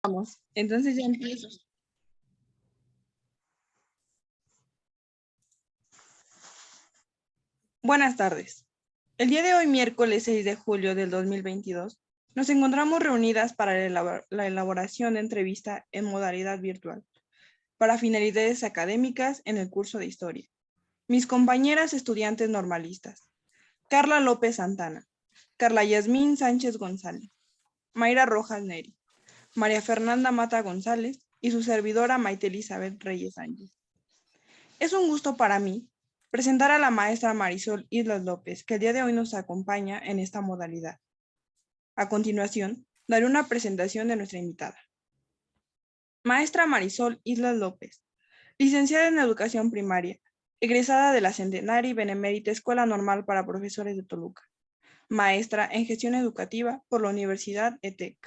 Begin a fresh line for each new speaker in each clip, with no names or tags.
Vamos, entonces ya empiezo. Buenas tardes. El día de hoy, miércoles 6 de julio del 2022, nos encontramos reunidas para la elaboración de entrevista en modalidad virtual, para finalidades académicas en el curso de Historia. Mis compañeras estudiantes normalistas, Carla López Santana, Carla Yasmín Sánchez González, Mayra Rojas Neri, María Fernanda Mata González y su servidora Maite Elizabeth Reyes Sánchez. Es un gusto para mí presentar a la maestra Marisol Islas López, que el día de hoy nos acompaña en esta modalidad. A continuación, daré una presentación de nuestra invitada. Maestra Marisol Islas López, licenciada en Educación Primaria, egresada de la Centenaria y Benemérita Escuela Normal para Profesores de Toluca, maestra en Gestión Educativa por la Universidad ETEC.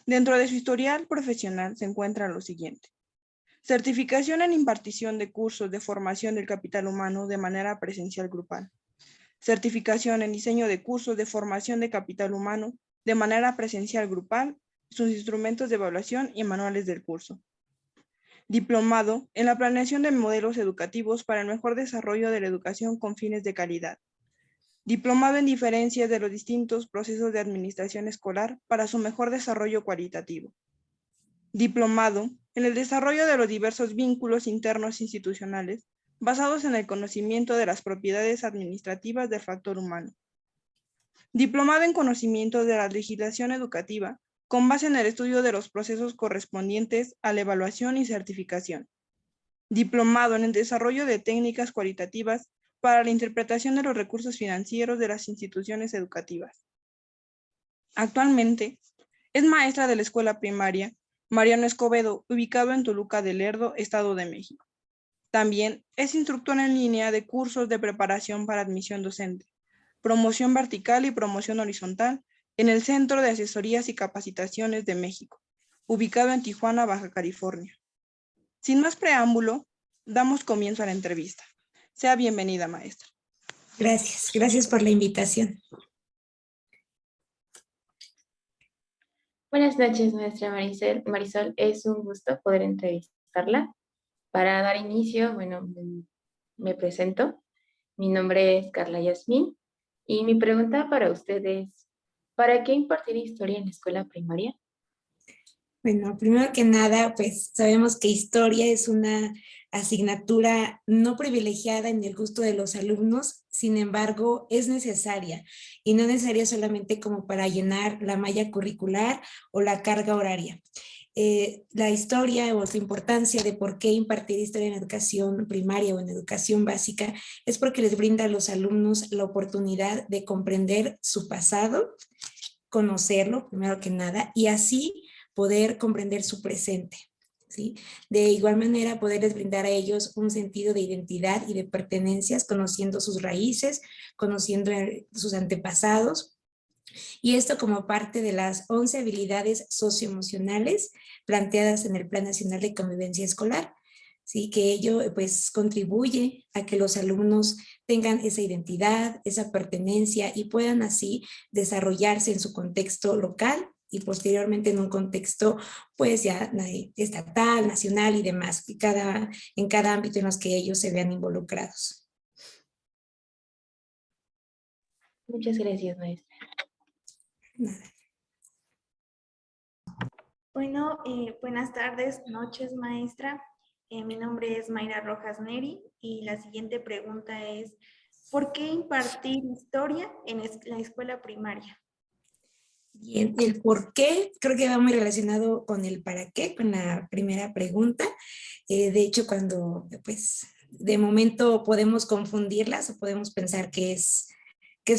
Dentro de su historial profesional se encuentra lo siguiente: certificación en impartición de cursos de formación del capital humano de manera presencial grupal. Certificación en diseño de cursos de formación de capital humano de manera presencial grupal, sus instrumentos de evaluación y manuales del curso. Diplomado en la planeación de modelos educativos para el mejor desarrollo de la educación con fines de calidad. Diplomado en diferencias de los distintos procesos de administración escolar para su mejor desarrollo cualitativo. Diplomado en el desarrollo de los diversos vínculos internos institucionales basados en el conocimiento de las propiedades administrativas del factor humano. Diplomado en conocimiento de la legislación educativa con base en el estudio de los procesos correspondientes a la evaluación y certificación. Diplomado en el desarrollo de técnicas cualitativas para la interpretación de los recursos financieros de las instituciones educativas. Actualmente es maestra de la escuela primaria Mariano Escobedo, ubicado en Toluca de Lerdo, Estado de México. También es instructor en línea de cursos de preparación para admisión docente, promoción vertical y promoción horizontal en el Centro de Asesorías y Capacitaciones de México, ubicado en Tijuana, Baja California. Sin más preámbulo, damos comienzo a la entrevista. Sea bienvenida, maestra.
Gracias por la invitación.
Buenas noches, maestra Marisol. Es un gusto poder entrevistarla. Para dar inicio, me presento. Mi nombre es Carla Yasmín y mi pregunta para usted es, ¿para qué impartir historia en la escuela primaria?
Bueno, primero que nada, pues sabemos que historia es una asignatura no privilegiada en el gusto de los alumnos, sin embargo, es necesaria y no necesaria solamente como para llenar la malla curricular o la carga horaria. La historia o su importancia de por qué impartir historia en educación primaria o en educación básica es porque les brinda a los alumnos la oportunidad de comprender su pasado, conocerlo primero que nada y así poder comprender su presente, ¿sí? De igual manera, poderles brindar a ellos un sentido de identidad y de pertenencias, conociendo sus raíces, conociendo sus antepasados, y esto como parte de las 11 habilidades socioemocionales planteadas en el Plan Nacional de Convivencia Escolar. Sí, que ello pues contribuye a que los alumnos tengan esa identidad, esa pertenencia y puedan así desarrollarse en su contexto local y posteriormente en un contexto pues ya estatal, nacional y demás, en cada ámbito en los que ellos se vean involucrados.
Muchas gracias, maestra.
Nada.
Bueno, buenas tardes, noches, maestra. Mi nombre es Mayra Rojas Neri y la siguiente pregunta es, ¿por qué impartir historia en la escuela primaria?
Bien, el por qué creo que va muy relacionado con el para qué, con la primera pregunta. De hecho, cuando pues de momento podemos confundirlas o podemos pensar que es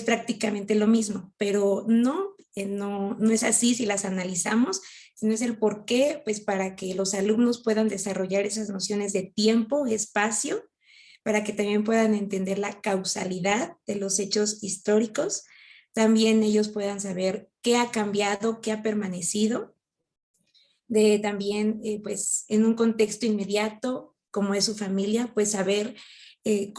prácticamente lo mismo, pero no es así si las analizamos, sino es el por qué, pues para que los alumnos puedan desarrollar esas nociones de tiempo, espacio, para que también puedan entender la causalidad de los hechos históricos, también ellos puedan saber qué ha cambiado, qué ha permanecido, también pues en un contexto inmediato, como es su familia, pues saber el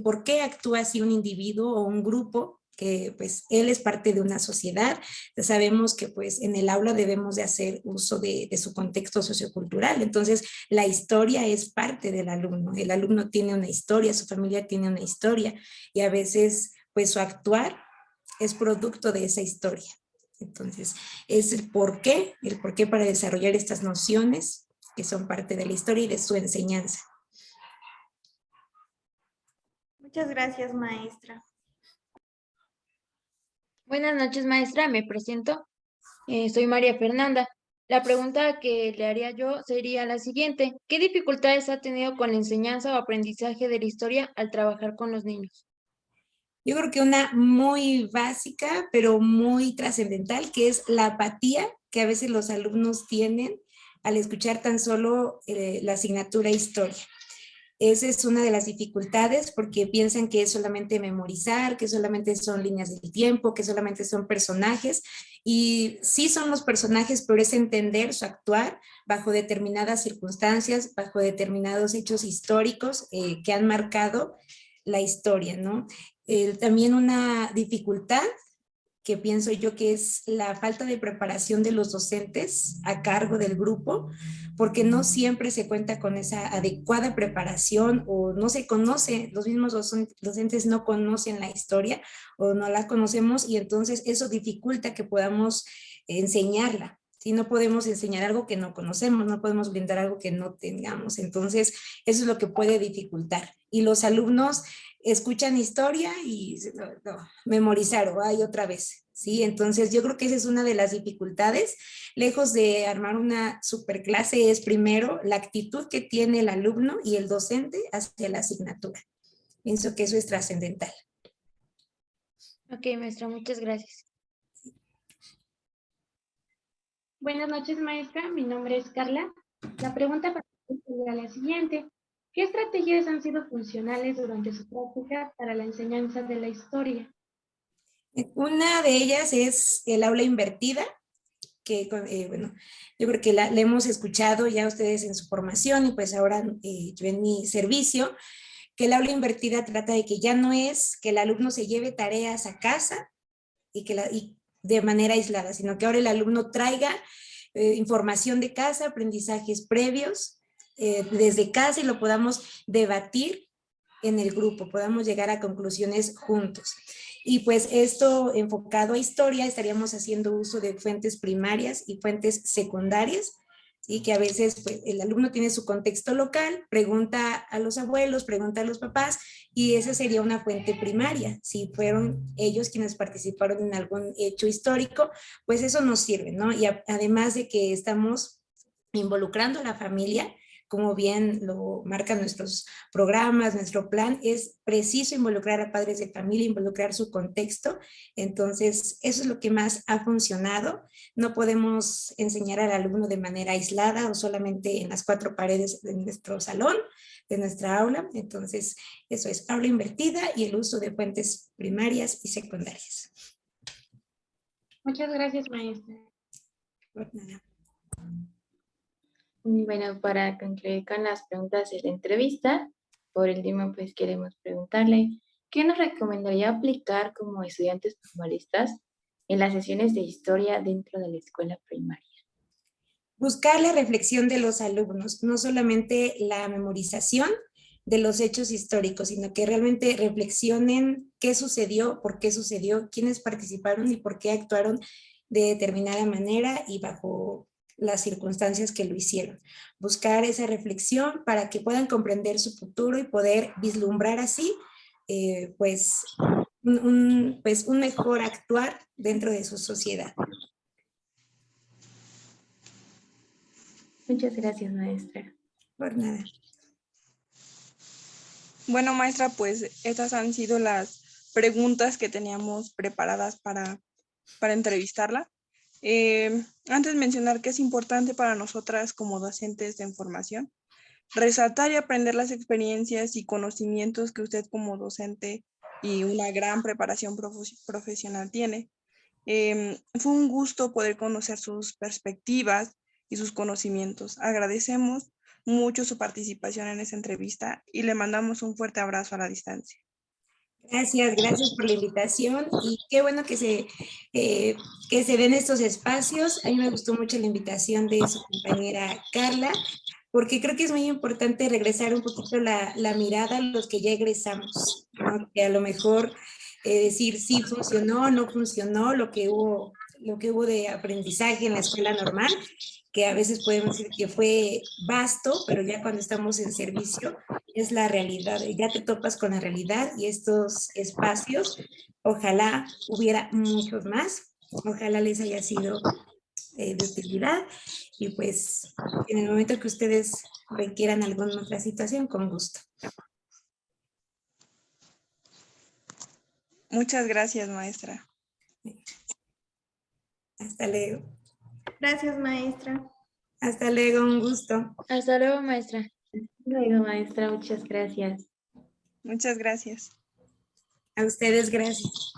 por qué actúa así un individuo o un grupo que pues él es parte de una sociedad. Sabemos que pues en el aula debemos de hacer uso de su contexto sociocultural. Entonces la historia es parte del alumno. El alumno tiene una historia, su familia tiene una historia y a veces pues su actuar es producto de esa historia. Entonces es el porqué para desarrollar estas nociones que son parte de la historia y de su enseñanza.
Muchas gracias, maestra.
Buenas noches, maestra. Me presento. Soy María Fernanda. La pregunta que le haría yo sería la siguiente. ¿Qué dificultades ha tenido con la enseñanza o aprendizaje de la historia al trabajar con los niños?
Yo creo que una muy básica, pero muy trascendental, que es la apatía que a veces los alumnos tienen al escuchar tan solo la asignatura historia. Esa es una de las dificultades porque piensan que es solamente memorizar, que solamente son líneas del tiempo, que solamente son personajes. Y sí son los personajes, pero es entender su actuar bajo determinadas circunstancias, bajo determinados hechos históricos que han marcado la historia, ¿no? También una dificultad que pienso yo que es la falta de preparación de los docentes a cargo del grupo, porque no siempre se cuenta con esa adecuada preparación o no se conoce, los mismos docentes no conocen la historia o no la conocemos y entonces eso dificulta que podamos enseñarla. Si no podemos enseñar algo que no conocemos, no podemos brindar algo que no tengamos. Entonces, eso es lo que puede dificultar. Y los alumnos escuchan historia y memorizar o hay otra vez, ¿sí? Entonces yo creo que esa es una de las dificultades, lejos de armar una superclase, es primero la actitud que tiene el alumno y el docente hacia la asignatura. Pienso que eso es trascendental.
Ok, maestra, muchas gracias.
Buenas noches, maestra. Mi nombre es Carla. La pregunta para usted sería la siguiente. ¿Qué estrategias han sido funcionales durante su práctica para la enseñanza de la historia?
Una de ellas es el aula invertida, que bueno, yo creo que la hemos escuchado ya ustedes en su formación y pues ahora yo en mi servicio, que el aula invertida trata de que ya no es que el alumno se lleve tareas a casa y de manera aislada, sino que ahora el alumno traiga información de casa, aprendizajes previos desde casa y lo podamos debatir en el grupo, podamos llegar a conclusiones juntos. Y pues esto enfocado a historia, estaríamos haciendo uso de fuentes primarias y fuentes secundarias, ¿sí? Que a veces pues, el alumno tiene su contexto local, pregunta a los abuelos, pregunta a los papás, y esa sería una fuente primaria. Si fueron ellos quienes participaron en algún hecho histórico, pues eso nos sirve, ¿no? Y además de que estamos involucrando a la familia, como bien lo marcan nuestros programas, nuestro plan, es preciso involucrar a padres de familia, involucrar su contexto. Entonces, eso es lo que más ha funcionado. No podemos enseñar al alumno de manera aislada o solamente en las cuatro paredes de nuestro salón, de nuestra aula. Entonces, eso es aula invertida y el uso de fuentes primarias y secundarias.
Muchas gracias, maestra.
Por nada.
Bueno, para concluir con las preguntas de la entrevista, por último, pues queremos preguntarle, ¿qué nos recomendaría aplicar como estudiantes normalistas en las sesiones de historia dentro de la escuela primaria?
Buscar la reflexión de los alumnos, no solamente la memorización de los hechos históricos, sino que realmente reflexionen qué sucedió, por qué sucedió, quiénes participaron y por qué actuaron de determinada manera y bajo las circunstancias que lo hicieron. Buscar esa reflexión para que puedan comprender su futuro y poder vislumbrar así pues un mejor actuar dentro de su sociedad.
Muchas gracias, maestra.
Por nada.
Bueno, maestra, pues estas han sido las preguntas que teníamos preparadas para entrevistarla. Antes mencionar que es importante para nosotras como docentes de formación resaltar y aprender las experiencias y conocimientos que usted como docente y una gran preparación profesional tiene. Fue un gusto poder conocer sus perspectivas y sus conocimientos. Agradecemos mucho su participación en esta entrevista y le mandamos un fuerte abrazo a la distancia.
Gracias por la invitación y qué bueno que se den estos espacios. A mí me gustó mucho la invitación de su compañera Carla, porque creo que es muy importante regresar un poquito la mirada a los que ya egresamos, ¿no? Que a lo mejor decir si funcionó o no funcionó lo que hubo de aprendizaje en la escuela normal, que a veces podemos decir que fue vasto, pero ya cuando estamos en servicio es la realidad, ya te topas con la realidad y estos espacios, ojalá hubiera muchos más, ojalá les haya sido de utilidad y pues en el momento que ustedes requieran alguna otra situación, con gusto.
Muchas gracias, maestra.
Hasta luego.
Gracias, maestra.
Hasta luego, un gusto.
Hasta luego, maestra.
Luego, maestra, muchas gracias.
Muchas gracias.
A ustedes, gracias.